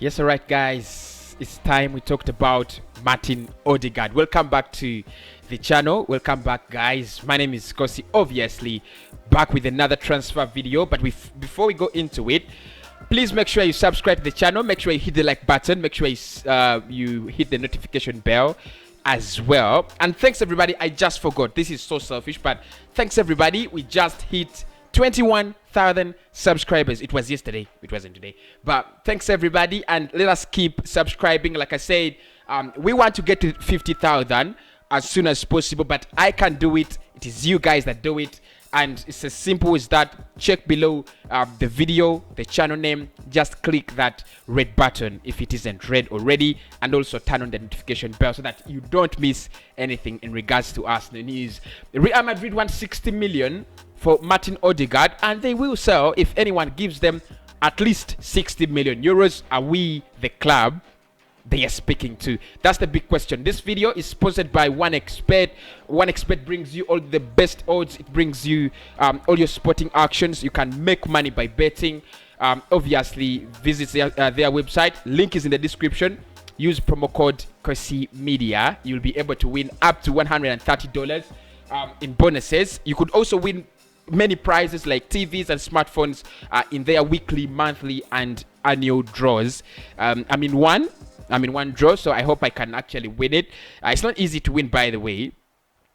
Yes, all right, guys. It's time we talked about Martin Odegaard. Welcome back to the channel. Welcome back, guys. My name is Cossy, obviously back with another transfer video. But before we go into it, please make sure you subscribe to the channel. Make sure you hit the like button. Make sure you hit the notification bell as well. And thanks, everybody. I just forgot. This is so selfish, but thanks, everybody. We just hit 21,000 subscribers. It was yesterday, it wasn't today, but thanks everybody, and let us keep subscribing. Like I said, we want to get to 50,000 as soon as possible, but I can't do it. It is you guys that do it, and it's as simple as that. Check below the video, the channel name, just click that red button if it isn't red already, and also turn on the notification bell so that you don't miss anything in regards to Arsenal news. Real Madrid wants 60 million for Martin Odegaard, and they will sell if anyone gives them at least 60 million euros. Are we the club they are speaking to? That's the big question. This video is sponsored by One Expert. One Expert brings you all the best odds. It brings you all your sporting actions. You can make money by betting. Obviously, visit their website. Link is in the description. Use promo code Cossy Media. You'll be able to win up to $130 in bonuses. You could also win many prizes like TVs and smartphones in their weekly, monthly, and annual draws. I'm in one draw, so I hope I can actually win it. It's not easy to win, by the way,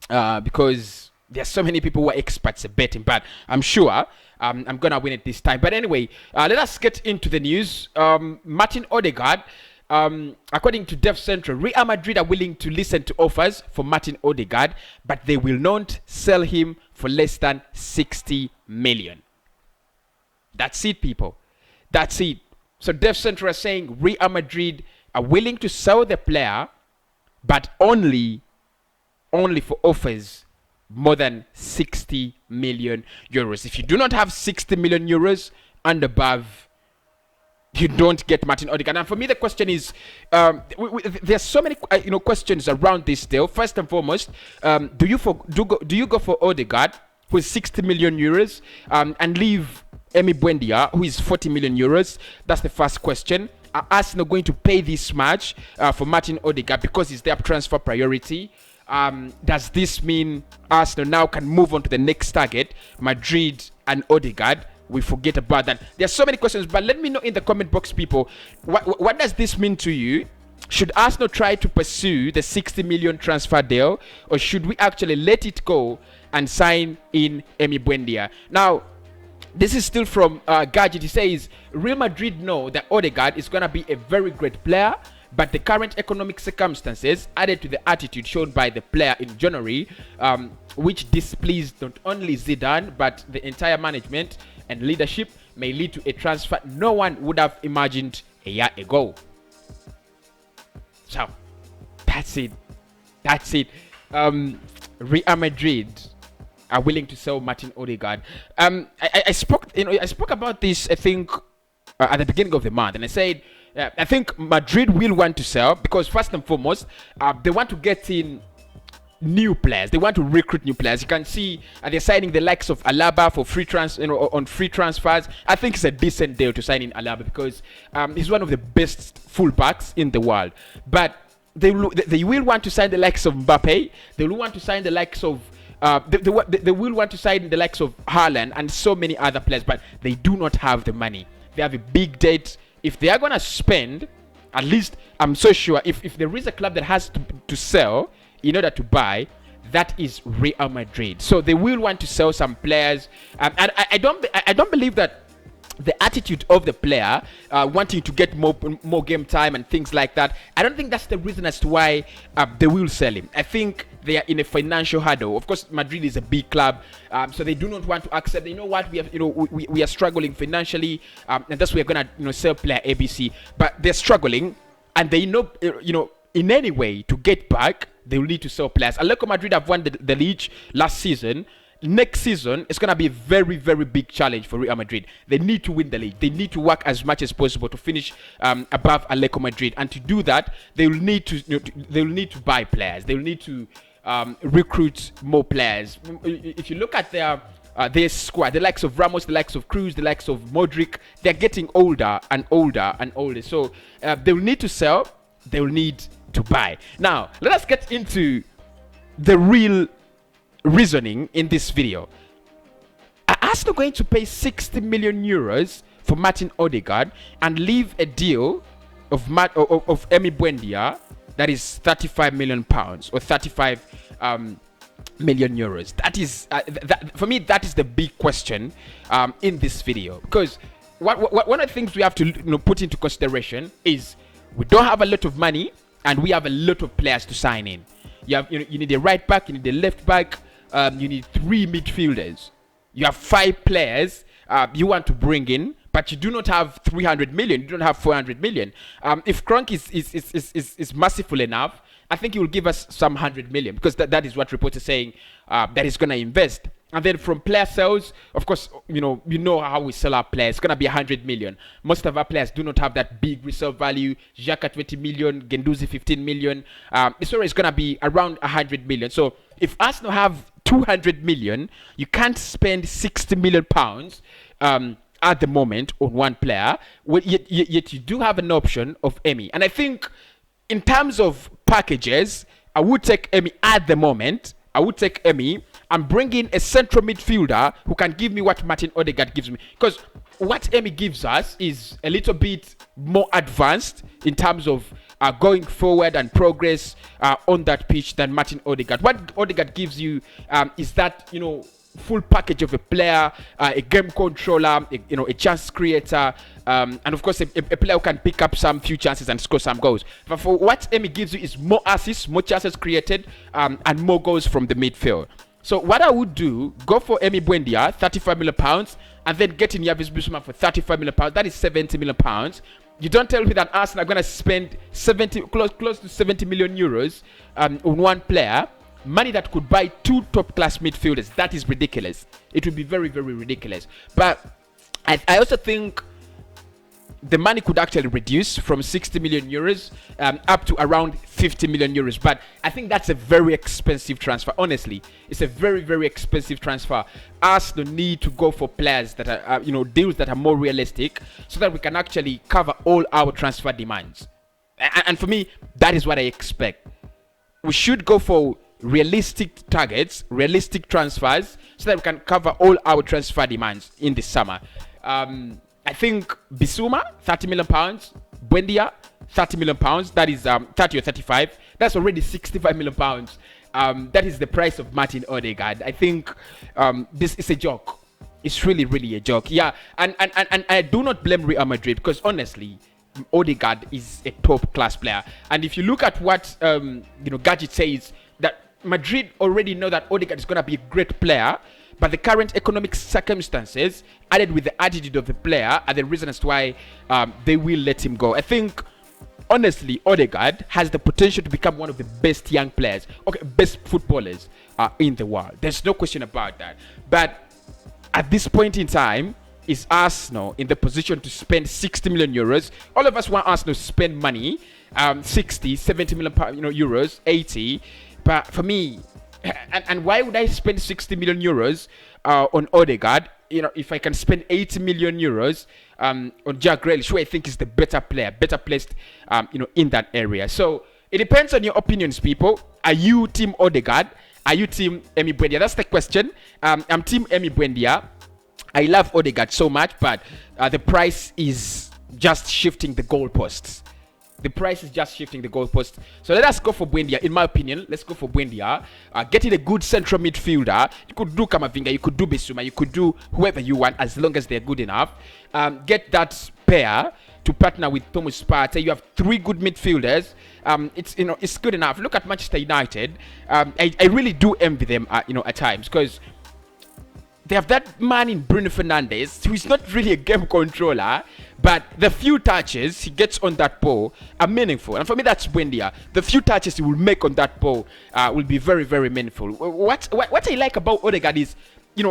because there's so many people who are experts at betting, but I'm sure I'm gonna win it this time. But anyway, let us get into the news. Martin Odegaard, according to Dev Central, Real Madrid are willing to listen to offers for Martin Odegaard, but they will not sell him for less than 60 million. That's it, people. That's it. So Dev Central are saying Real Madrid are willing to sell the player, but only for offers more than 60 million euros. If you do not have 60 million euros and above, you don't get Martin Odegaard. And for me, the question is, there's so many questions around this deal. First and foremost, do you go for Odegaard, who is 60 million euros, and leave Emi Buendia, who is 40 million euros? That's the first question. Are Arsenal going to pay this much for Martin Odegaard because it's their transfer priority? Does this mean Arsenal now can move on to the next target, Madrid and Odegaard? We forget about that. There's so many questions, but let me know in the comment box, people. What does this mean to you? Should Arsenal try to pursue the 60 million transfer deal, or should we actually let it go and sign in Emi Buendia? Now, this is still from Gadget. He says, Real Madrid know that Odegaard is going to be a very great player, but the current economic circumstances, added to the attitude shown by the player in January, which displeased not only Zidane, but the entire management and leadership, may lead to a transfer no one would have imagined a year ago. So, that's it. That's it. Real Madrid are willing to sell Martin Odegaard. I spoke about this, I think, at the beginning of the month, and I said I think Madrid will want to sell because first and foremost, they want to get in new players. They want to recruit new players. You can see they're signing the likes of Alaba for on free transfers. I think it's a decent deal to sign in Alaba because he's one of the best fullbacks in the world. But they will want to sign the likes of Mbappe. They will want to sign the likes of they will want to sign the likes of Haaland and so many other players, but they do not have the money. They have a big debt. If they are gonna spend, at least I'm so sure if there is a club that has to sell in order to buy, that is Real Madrid. So they will want to sell some players, and I don't believe that the attitude of the player wanting to get more game time and things like that, I don't think that's the reason as to why they will sell him. I think they are in a financial hurdle. Of course, Madrid is a big club, so they do not want to accept. You know what? We are struggling financially, and that's why we're gonna sell player ABC. But they're struggling, and they know in any way to get back, they will need to sell players. Atletico Madrid have won the league last season. Next season, it's going to be a very, very big challenge for Real Madrid. They need to win the league. They need to work as much as possible to finish above Atletico Madrid. And to do that, they will need to buy players. They will need to recruit more players. If you look at their their squad. The likes of Ramos, the likes of Cruz, the likes of Modric, they're getting older and older and older. So they'll need to sell, they'll need to buy. Now, let us get into the real reasoning in this video. Are Arsenal going to pay 60 million euros for Martin Odegaard and leave a deal of Emi Buendia that is 35 million pounds or 35 million euros? That is for me, that is the big question in this video, because one of the things we have to put into consideration is we don't have a lot of money and we have a lot of players to sign in. You need a right back, you need a left back, you need 3 midfielders, you have 5 players you want to bring in, but you do not have 300 million, you don't have 400 million. If Kronk is merciful enough, I think he will give us some 100 million, because that is what reports are saying that he's going to invest. And then from player sales, of course, you know how we sell our players. It's going to be 100 million. Most of our players do not have that big resale value. Xhaka 20 million, Guendouzi 15 million. It's always going to be around 100 million. So if Arsenal have 200 million, you can't spend 60 million pounds at the moment on one player. Yet you do have an option of Emi. And I think in terms of packages, I would take Emi at the moment. I would take Emi and bring in a central midfielder who can give me what Martin Odegaard gives me. Because what Emi gives us is a little bit more advanced in terms of going forward and progress on that pitch than Martin Odegaard. What Odegaard gives you is that, full package of a player, a game controller, a chance creator, and of course a player who can pick up some few chances and score some goals. But for what Emi gives you is more assists, more chances created, and more goals from the midfield. So what I would do, go for Emi Buendia, 35 million pounds, and then get in Yavis Bissouma for 35 million pounds. That is 70 million pounds. You don't tell me that Arsenal are going to spend close to 70 million euros on one player. Money that could buy 2 top-class midfielders. That is ridiculous. It would be very, very ridiculous. But I also think the money could actually reduce from 60 million euros up to around 50 million euros. But I think that's a very expensive transfer. Honestly, it's a very, very expensive transfer. Arsenal need to go for players that are, deals that are more realistic, so that we can actually cover all our transfer demands. And for me, that is what I expect. We should go for realistic targets, realistic transfers, so that we can cover all our transfer demands in the summer. I think Bissouma, 30 million pounds, Buendia, 30 million pounds, that is 30 or 35, that's already 65 million pounds. That is the price of Martin Odegaard. I think this is a joke. It's really, really a joke. Yeah, and I do not blame Real Madrid, because honestly, Odegaard is a top class player. And if you look at what Gadget says, that Madrid already know that Odegaard is going to be a great player, but the current economic circumstances added with the attitude of the player are the reasons why they will let him go. I think honestly, Odegaard has the potential to become one of the best young players, best footballers in the world. There's no question about that. But at this point in time, is Arsenal in the position to spend 60 million euros? All of us want Arsenal to spend money, 60, 70 million euros, 80. But for me, and why would I spend 60 million euros on Odegaard? If I can spend 80 million euros on Jack Grealish, who I think is the better player, better placed, in that area. So it depends on your opinions, people. Are you team Odegaard? Are you team Emi Buendia? That's the question. I'm team Emi Buendia. I love Odegaard so much, but the price is just shifting the goalposts. The price is just shifting the goalpost. So let us go for Buendia. In my opinion, let's go for Buendia. Getting a good central midfielder. You could do Kamavinga, you could do Bissouma, you could do whoever you want, as long as they're good enough. Get that pair to partner with Thomas Partey. You have 3 good midfielders. It's good enough. Look at Manchester United. I really do envy them, at times, because they have that man in Bruno Fernandes, who is not really a game controller, but the few touches he gets on that ball are meaningful. And for me, that's Buendia. The few touches he will make on that ball will be very, very meaningful. What I like about Odegaard is,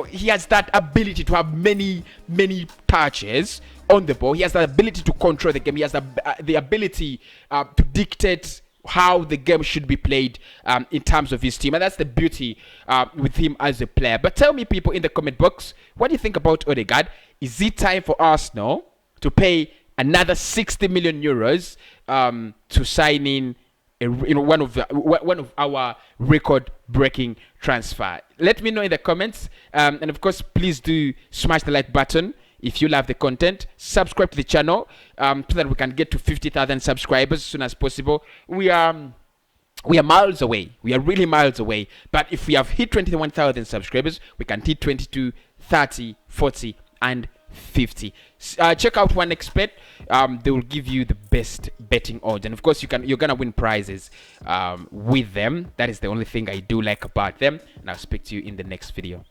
he has that ability to have many, many touches on the ball. He has the ability to control the game. He has the ability to dictate how the game should be played in terms of his team, and that's the beauty with him as a player. But tell me, people in the comment box, what do you think about Odegaard? Is it time for Arsenal to pay another 60 million euros to sign in one of our record-breaking transfer? Let me know in the comments, and of course, please do smash the like button if you love the content. Subscribe to the channel so that we can get to 50,000 subscribers as soon as possible. We are miles away. We are really miles away. But if we have hit 21,000 subscribers, we can hit 22, 30, 40, and 50. Check out OneXBet. They will give you the best betting odds, and of course you're gonna win prizes with them. That is the only thing I do like about them, and I'll speak to you in the next video.